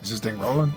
Is this thing rolling?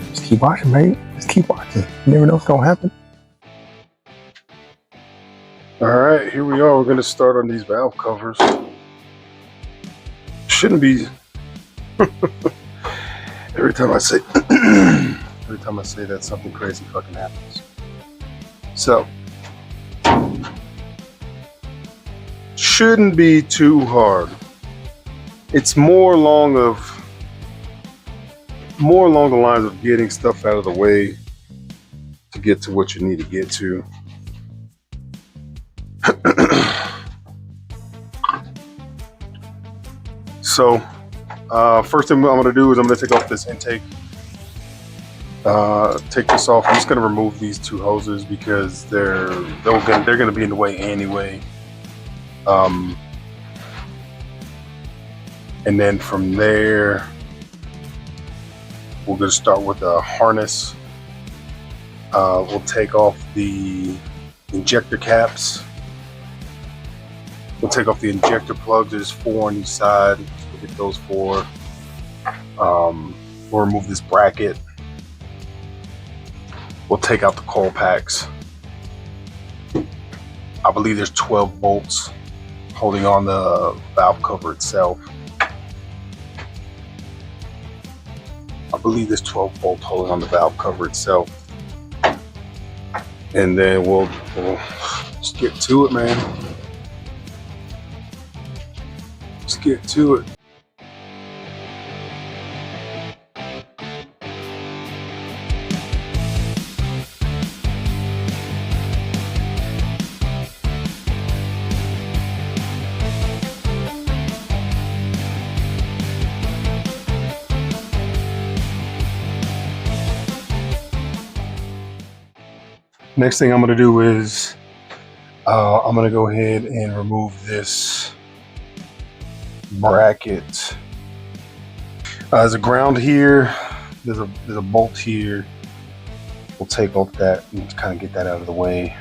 Just keep watching, babe. Just keep watching. You never know what's gonna happen. All right, here we are. We're gonna start on these valve covers. Shouldn't be. Every time I say that, something crazy fucking happens. So, shouldn't be too hard. It's more along the lines of getting stuff out of the way to get to what you need to get to. So, first thing I'm going to do is I'm going to take off this intake. Take this off. I'm just going to remove these two hoses because they're going to be in the way anyway. And then from there, we're going to start with a harness. We'll take off the injector caps. We'll take off the injector plugs. There's 4 on each side. We'll get those 4. We'll remove this bracket. We'll take out the coil packs. I believe there's 12 bolts holding on the valve cover itself. I believe there's 12 bolts holding on the valve cover itself. And then we'll just get to it, man. Let's get to it. Next thing I'm going to do is I'm going to go ahead and remove this bracket. There's a ground here. There's a bolt here. We'll take off that and kind of get that out of the way.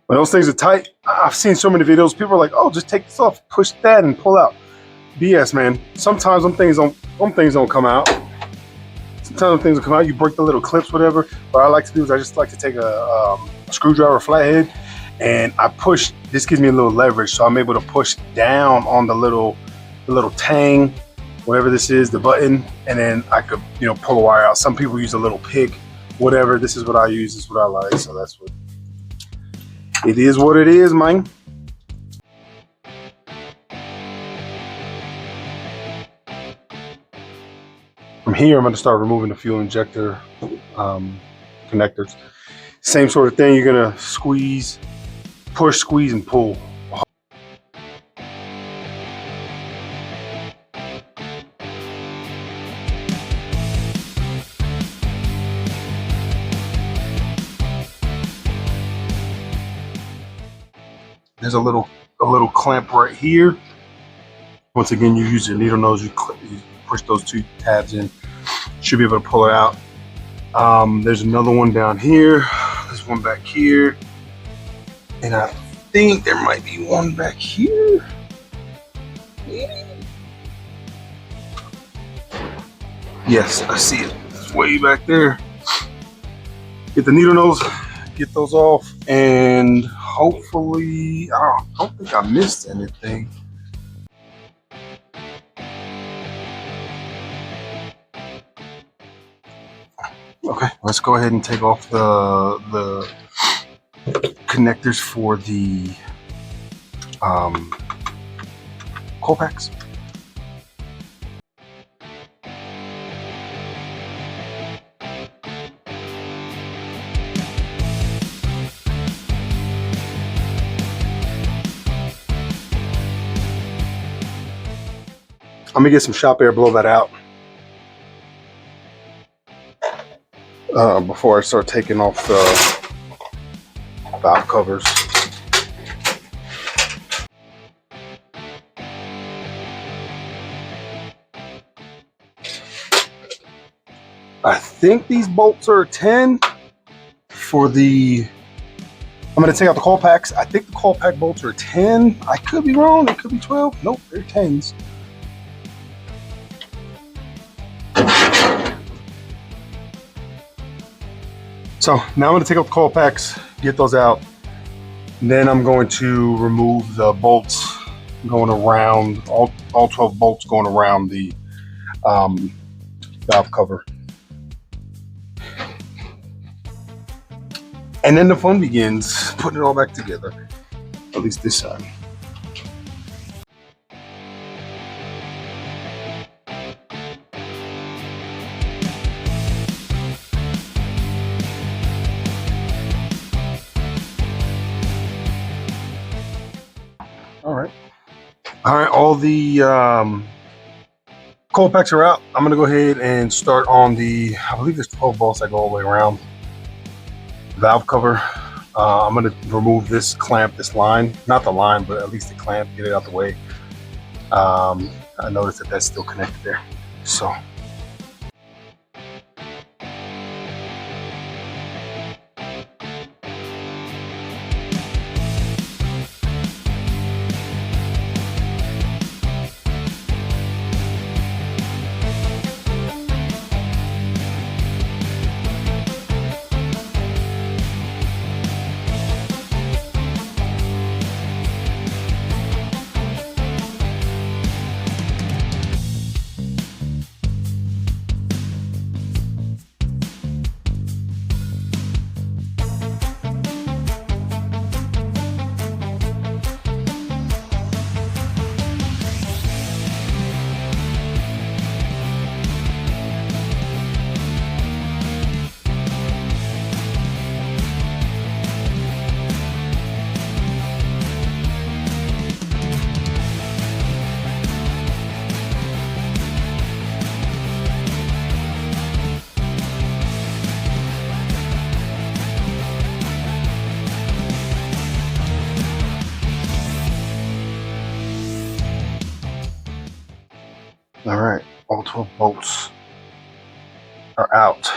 When those things are tight, I've seen so many videos. People are like, "Oh, just take this off, push that, and pull out." BS, man. Sometimes them things don't come out. Sometimes them things will come out. You break the little clips, whatever. What I like to do is I just like to take a screwdriver, flathead, and I push. This gives me a little leverage, so I'm able to push down on the little tang, whatever this is, the button, and then I could, pull a wire out. Some people use a little pick, whatever. This is what I use. This is what I like. So that's what. It is what it is, man. From here, I'm going to start removing the fuel injector connectors. Same sort of thing. You're going to squeeze, push, squeeze, and pull. There's a little clamp right here. Once again, you use your needle nose. You push those 2 tabs in. Should be able to pull it out. There's another one down here. There's one back here, and I think there might be one back here. Yes, I see it. It's way back there. Get the needle nose. Get those off, and hopefully, I don't think I missed anything. Okay, let's go ahead and take off the connectors for the coil packs. I'm gonna get some shop air, blow that out before I start taking off the valve covers. I think these bolts are 10 for the, I'm gonna take out the coil packs. I think the coil pack bolts are 10. I could be wrong, it could be 12. Nope, they're 10s. So now I'm gonna take out the coil packs, get those out. And then I'm going to remove the bolts going around, all 12 bolts going around the valve cover. And then the fun begins, putting it all back together, at least this side. All right, all the coil packs are out. I'm gonna go ahead and start on the, I believe there's 12 bolts that go all the way around valve cover. I'm gonna remove this clamp, this line, not the line, but at least the clamp, get it out the way. I noticed that that's still connected there. So. All right, all 12 bolts are out.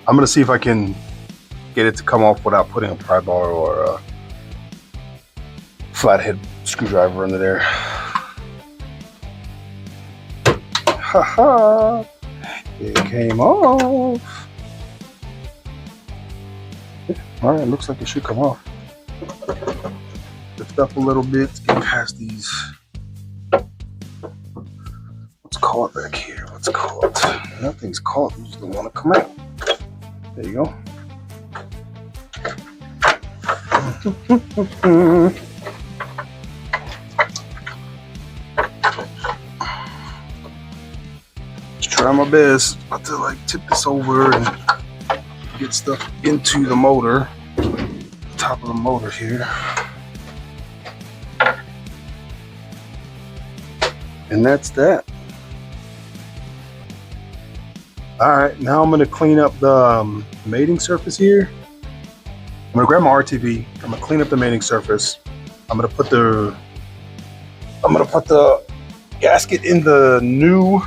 I'm gonna see if I can get it to come off without putting a pry bar or a flathead screwdriver under there. Haha, it came off. All right, looks like it should come off. Lift up a little bit, get past these. What's caught back here? What's caught? Nothing's caught, you just don't want to come out. There you go. Just try my best not to like tip this over and get stuff into the motor, top of the motor here. And that's that. All right, now I'm gonna clean up the mating surface here. I'm gonna grab my RTV. I'm gonna clean up the mating surface. I'm gonna put the gasket in the new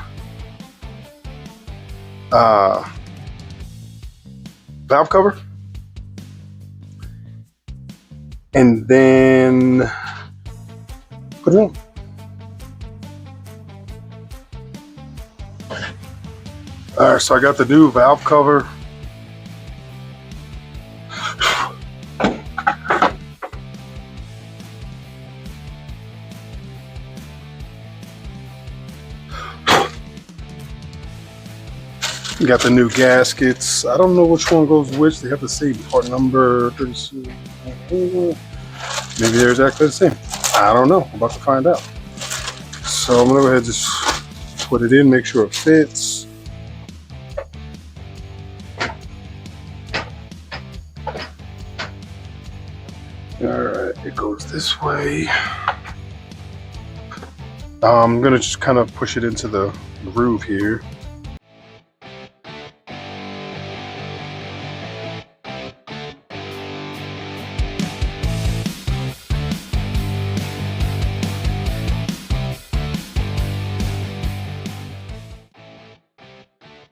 valve cover, and then put it in. All right, so I got the new valve cover. You got the new gaskets. I don't know which one goes which. They have the same part number. 32. Maybe they're exactly the same. I don't know. I'm about to find out. So I'm gonna go ahead and just put it in, make sure it fits. Alright, it goes this way. I'm gonna just kind of push it into the groove here.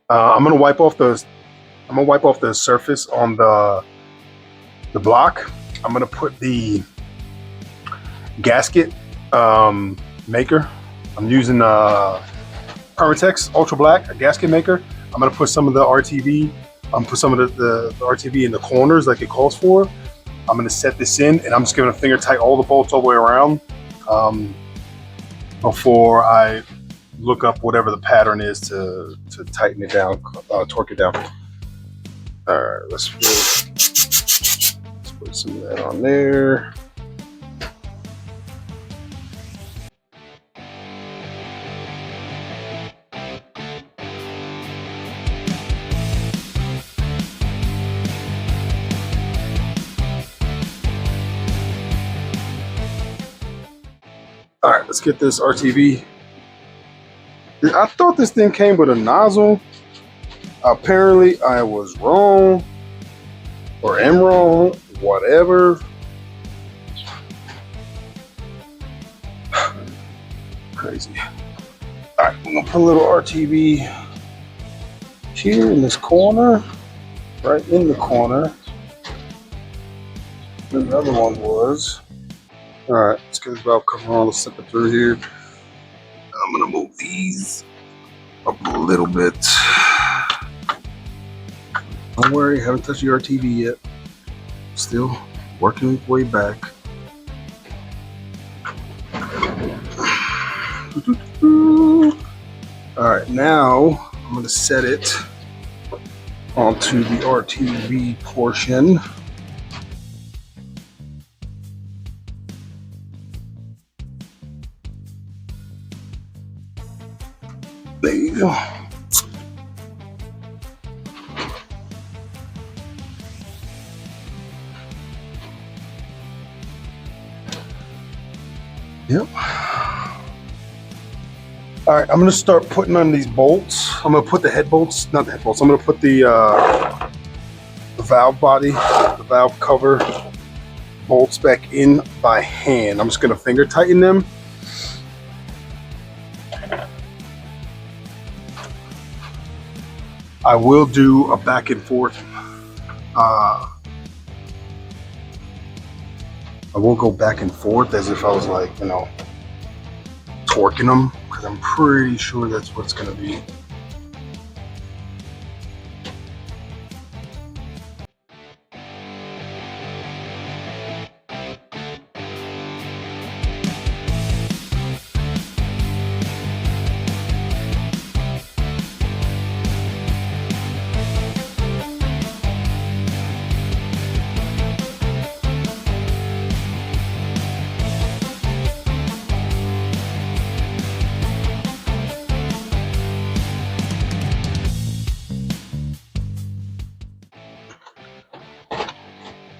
I'm gonna wipe off the surface on the block. I'm gonna put the gasket maker. I'm using Permatex Ultra Black, a gasket maker. I'm gonna put some of the RTV, put some of the RTV in the corners like it calls for. I'm gonna set this in, and I'm just gonna finger tight all the bolts all the way around before I look up whatever the pattern is to tighten it down, torque it down. All right, let's put some of that on there. All right, let's get this RTV. I thought this thing came with a nozzle. Apparently I was wrong, or am wrong, whatever. Crazy. All right, I'm gonna put a little RTV here in this corner, right in the corner. Where the other one was. All right, let's get this valve cover on. Let's set it through here. I'm gonna move these up a little bit. Don't worry, haven't touched the RTV yet. Still working its way back. All right, now I'm gonna set it onto the RTV portion. There you go. Yep. All right, I'm gonna start putting on these bolts. I'm gonna put the head bolts, not the head bolts. I'm gonna put the valve body, the valve cover bolts back in by hand. I'm just gonna finger tighten them. I will do a back and forth. I won't go back and forth as if I was like, you know, torquing them, because I'm pretty sure that's what it's gonna be.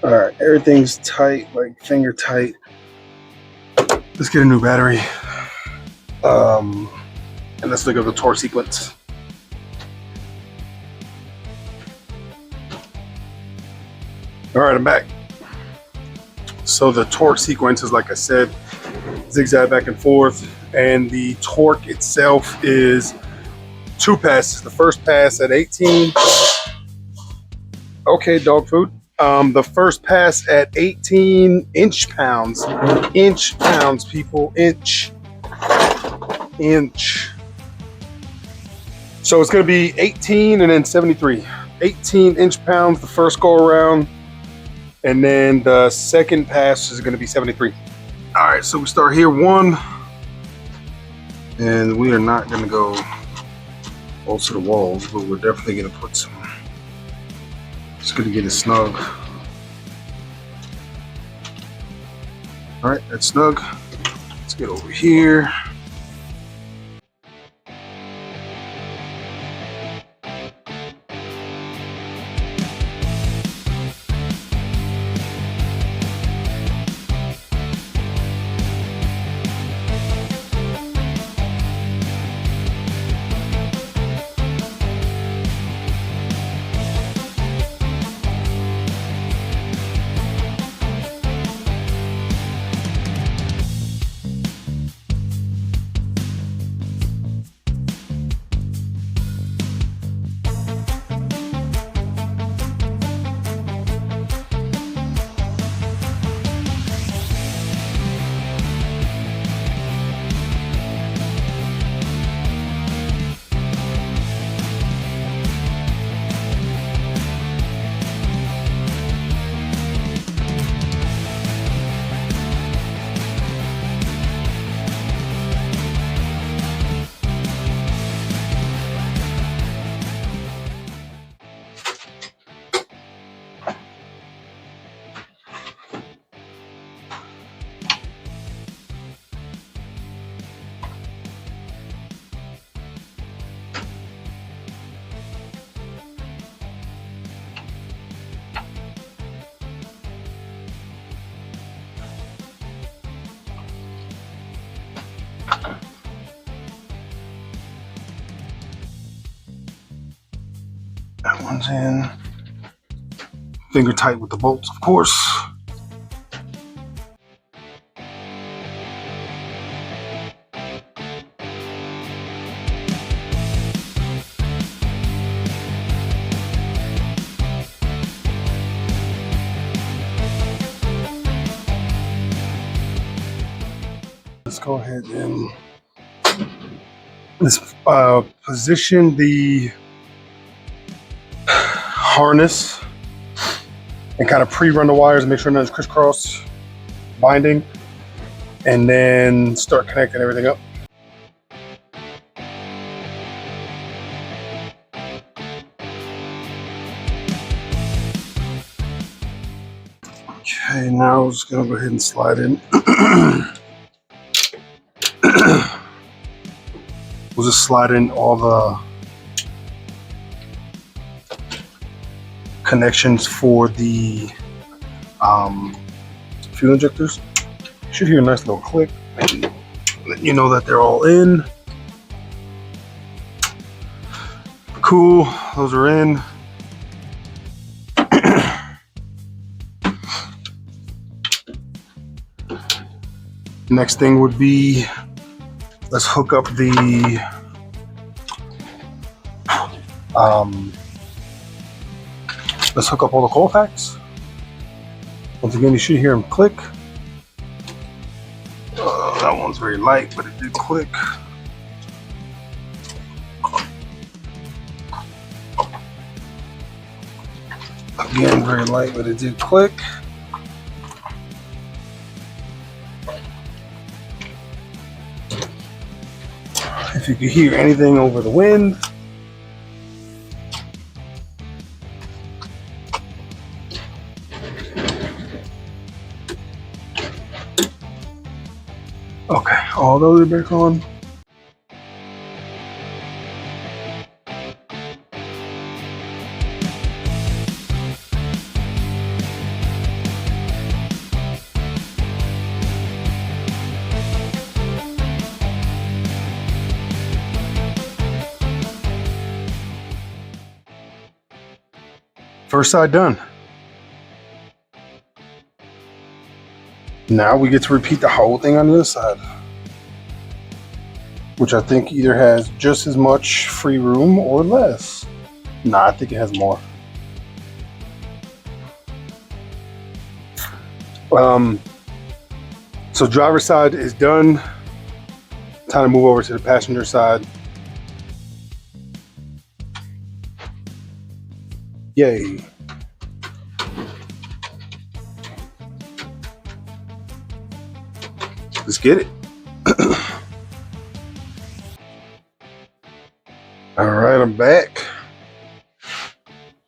All right, everything's tight, like finger tight. Let's get a new battery. And let's look at the torque sequence. All right, I'm back. So the torque sequence is, like I said, zigzag back and forth, and the torque itself is 2 passes. The first pass at 18. Okay, dog food. The first pass at 18 inch-pounds. Inch-pounds, people. Inch. So it's going to be 18 and then 73. 18 inch-pounds the first go-around. And then the second pass is going to be 73. All right, so we start here 1. And we are not going to go bolts to the walls, but we're definitely gonna put some. It's good to get it snug. All right, that's snug. Let's get over here. That one's in. Finger tight with the bolts, of course. Let's go ahead and let's position the harness and kind of pre-run the wires and make sure nothing's crisscross binding, and then start connecting everything up. Okay, now I'm just gonna go ahead and slide in. We'll just slide in all the connections for the fuel injectors. You should hear a nice little click, and let you know that they're all in. Cool, those are in. Next thing would be, let's hook up the let's hook up all the coil packs. Once again, you should hear them click. That one's very light, but it did click. Again, very light, but it did click. If you could hear anything over the wind. Okay, all those are back on. First side done. Now we get to repeat the whole thing on the other side, which I think either has just as much free room or less. Nah, I think it has more. So driver's side is done. Time to move over to the passenger side. Yay. Let's get it. All I'm back.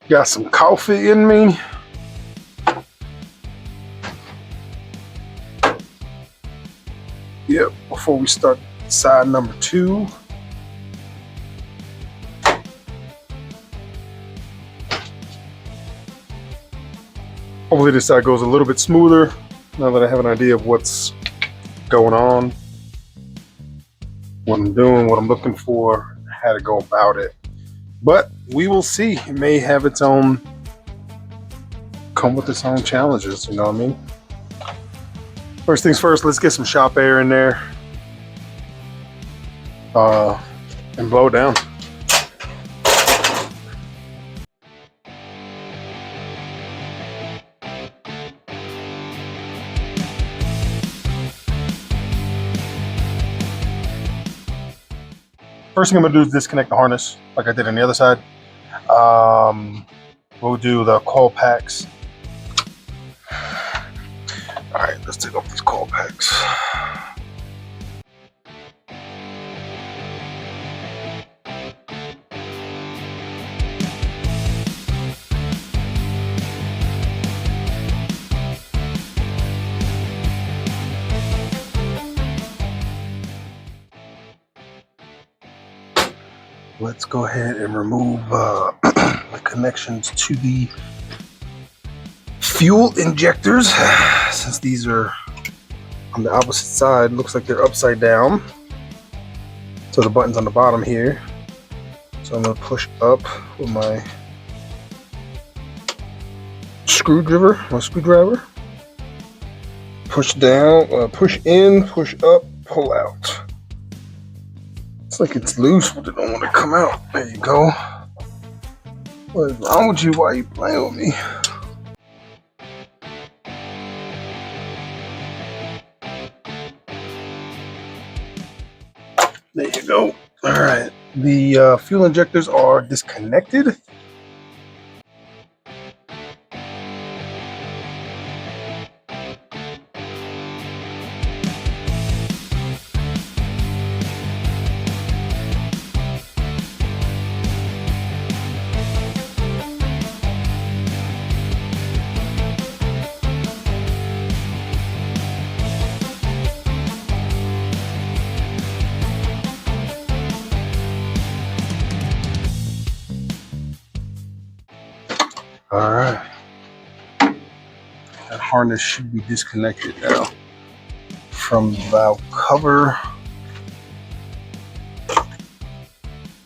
Got some coffee in me. Yep, before we start side number 2. Hopefully this side goes a little bit smoother now that I have an idea of what's going on, what I'm doing, what I'm looking for, how to go about it. But we will see. It may have its own, come with its own challenges, you know what I mean? First things first, let's get some shop air in there and blow it down. First thing I'm gonna do is disconnect the harness like I did on the other side. We'll do the coil packs. All right, let's take off these coil packs. Let's go ahead and remove the connections to the fuel injectors, since these are on the opposite side. Looks like they're upside down, so the button's on the bottom here. So I'm going to push up with my screwdriver, push down, push in, push up, pull out. It's like it's loose, but it don't want to come out. There you go. What is wrong with you? Why are you playing with me? There you go. All right. The fuel injectors are disconnected. All right, that harness should be disconnected now from the valve cover.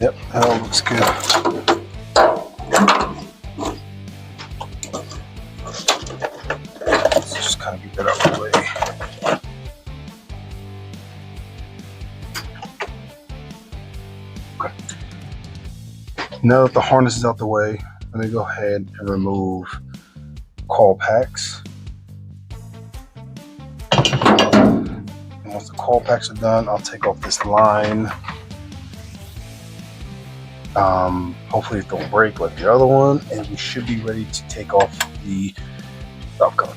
Yep, that all looks good. Let's just kind of get that out of the way. Okay. Now that the harness is out the way, let me go ahead and remove coil packs. And once the coil packs are done, I'll take off this line. Hopefully it don't break like the other one, and we should be ready to take off the valve cover.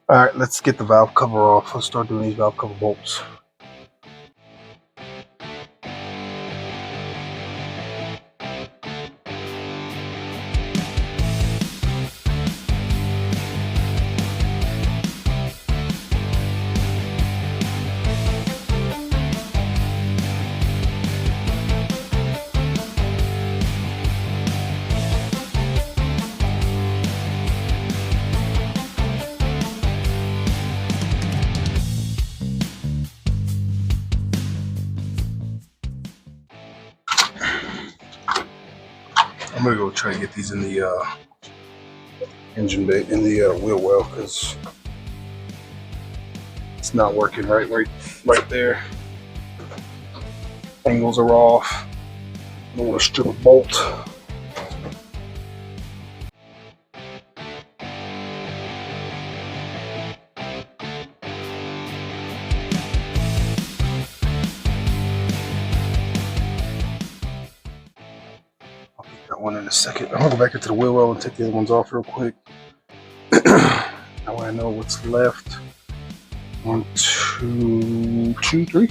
All right, let's get the valve cover off. Let's start doing these valve cover bolts. I'm gonna go try to get these in the engine bay, in the wheel well, because it's not working right there. Angles are off. I don't want to strip a bolt. I'll get that one in a second. I'm gonna go back into the wheel well and take the other ones off real quick. Now I know what's left. 1, 2, 3.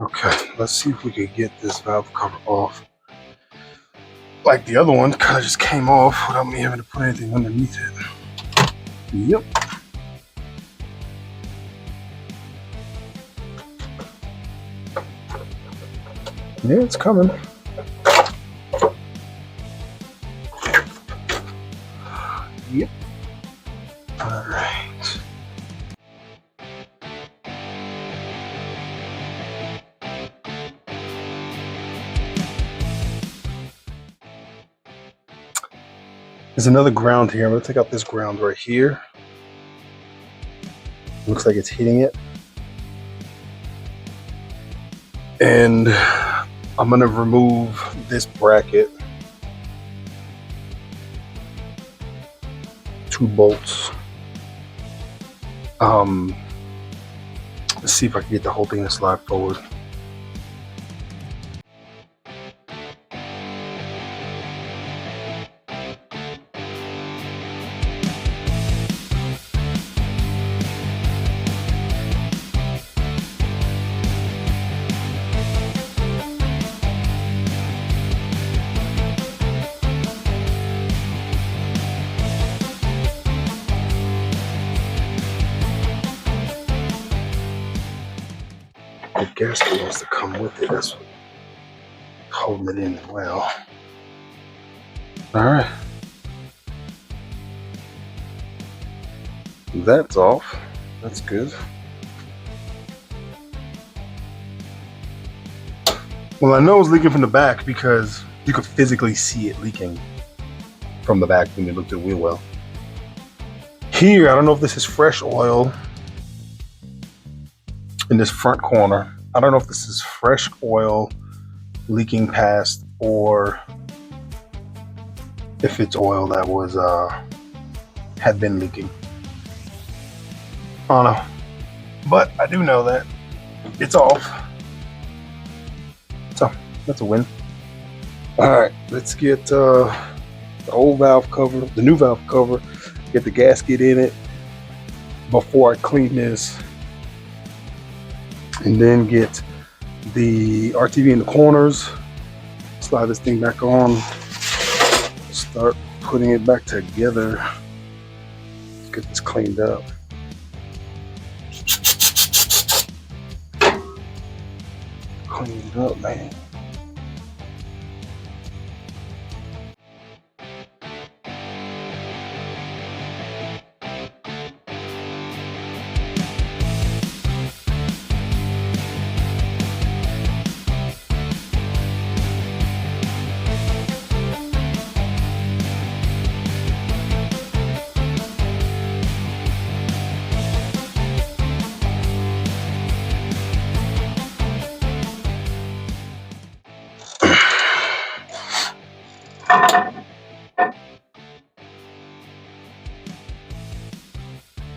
Okay, let's see if we could get this valve cover off. Like the other one, kind of just came off without me having to put anything underneath it. Yep. Yeah, it's coming. Yep. All right. There's another ground here. I'm gonna take out this ground right here. Looks like it's heating it. And I'm gonna remove this bracket. 2 bolts. Let's see if I can get the whole thing to slide forward. The gasket wants to come with it. That's what holding it in as well. All right. That's off. That's good. Well, I know it's leaking from the back because you could physically see it leaking from the back when you looked at the wheel well. Here, I don't know if this is fresh oil in this front corner. I don't know if this is fresh oil leaking past or if it's oil that was had been leaking. I don't know, but I do know that it's off, so that's a win. All right, let's get the old valve cover, the new valve cover, get the gasket in it before I clean this, and then get the RTV in the corners, slide this thing back on, start putting it back together. Let's get this cleaned up. Cleaned up, man.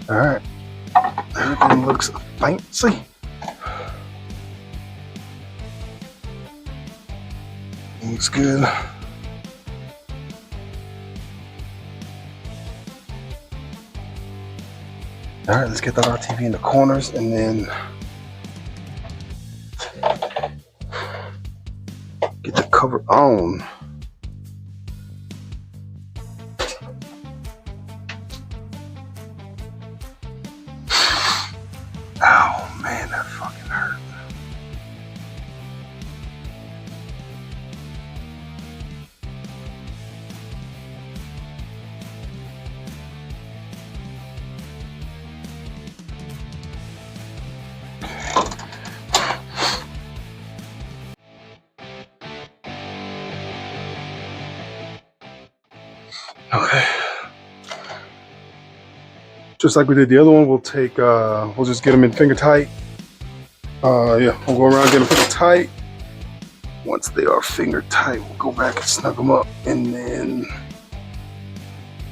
All right, everything looks fancy. Looks good. All right, let's get that RTV in the corners and then get the cover on. Oh man, that fucking hurt. Okay. Just like we did the other one, we'll take, we'll just get them in finger tight. Yeah, we'll go around, get them finger tight. Once they are finger tight, we'll go back and snug them up and then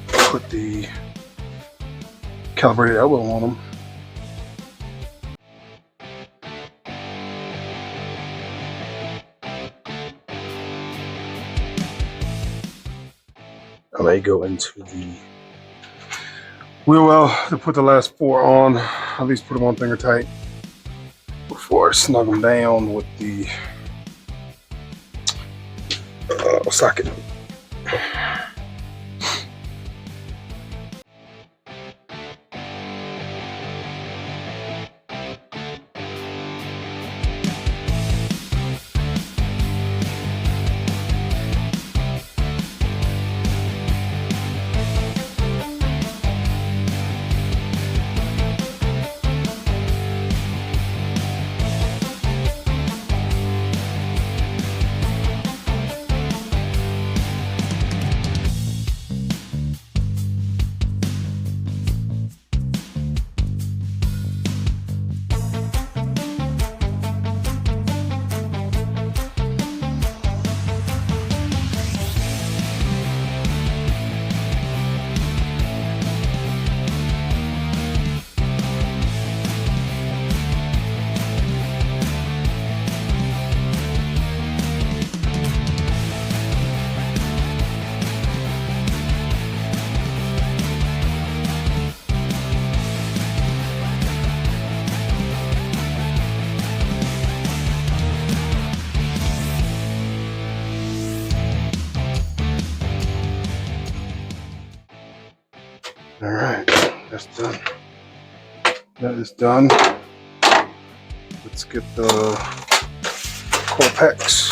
put the calibrated elbow on them. I may go into the wheel well to put the last 4 on, at least put them on finger tight before I snug them down with the socket. All right, that's done. That is done. Let's get the coil packs.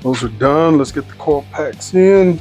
Those are done. Let's get the coil packs in.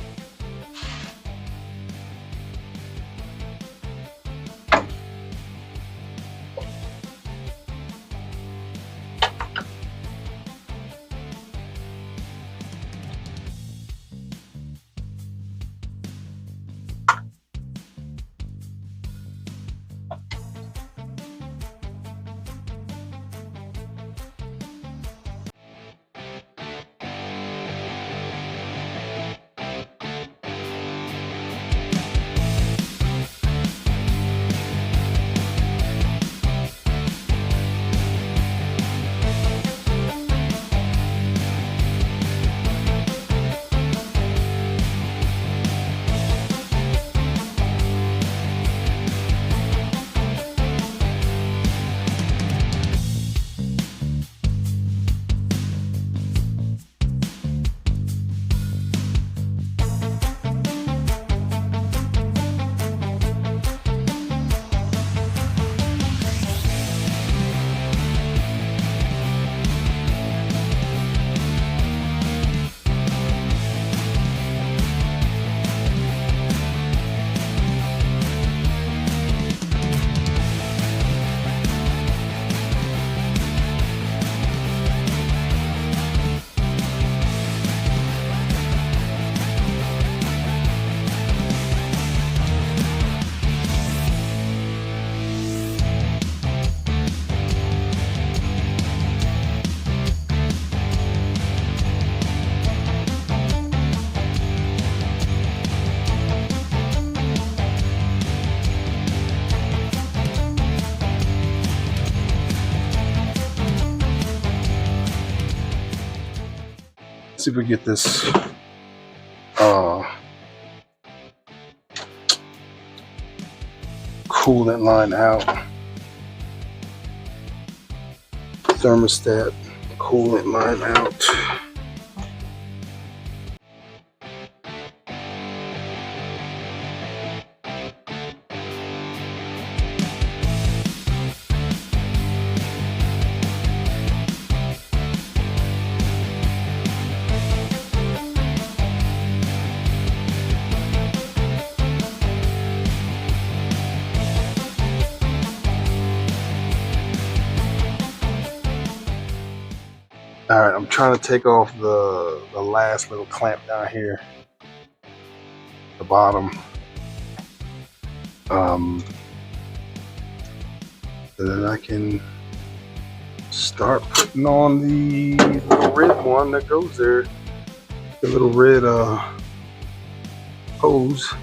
See if we get this coolant line out. Thermostat coolant line out. All right, I'm trying to take off the last little clamp down here. the bottom. Then I can start putting on the little red one that goes there. The little red hose.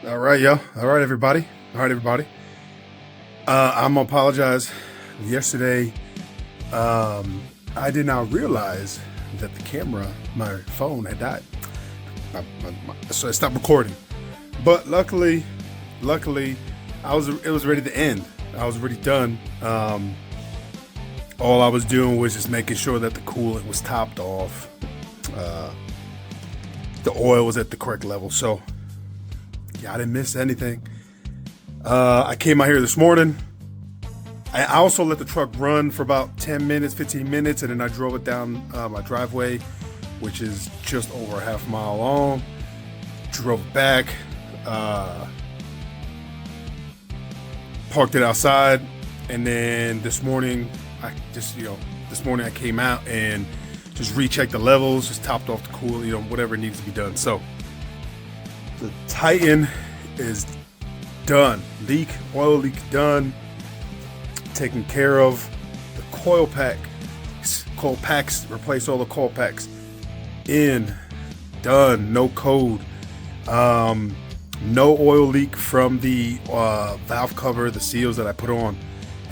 All right, yo. All right, everybody. I'm gonna apologize. Yesterday, I did not realize that the camera, my phone, had died. So it stopped recording. But luckily, it was ready to end. I was already done. All I was doing was just making sure that the coolant was topped off. The oil was at the correct level. So yeah, I didn't miss anything. I came out here this morning. I also let the truck run for about 10 minutes, 15 minutes, and then I drove it down my driveway, which is just over a half mile long. Drove it back, parked it outside, and then this morning I came out and just rechecked the levels, just topped off the coolant, whatever needs to be done. So the Titan is done. Oil leak done. Taken care of. The coil packs, replace all the coil packs. Done. No code. No oil leak from the valve cover, the seals that I put on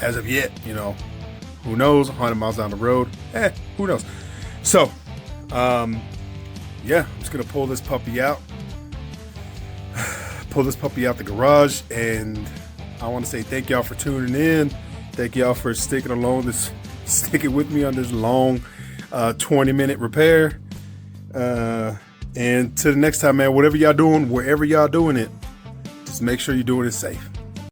as of yet. Who knows? 100 miles down the road. Who knows? So, yeah, I'm just gonna pull this puppy out. The garage, and I want to say thank y'all for tuning in. Thank y'all for sticking with me on this long 20-minute repair. And to the next time, man, whatever y'all doing, wherever y'all doing it, just make sure you're doing it safe.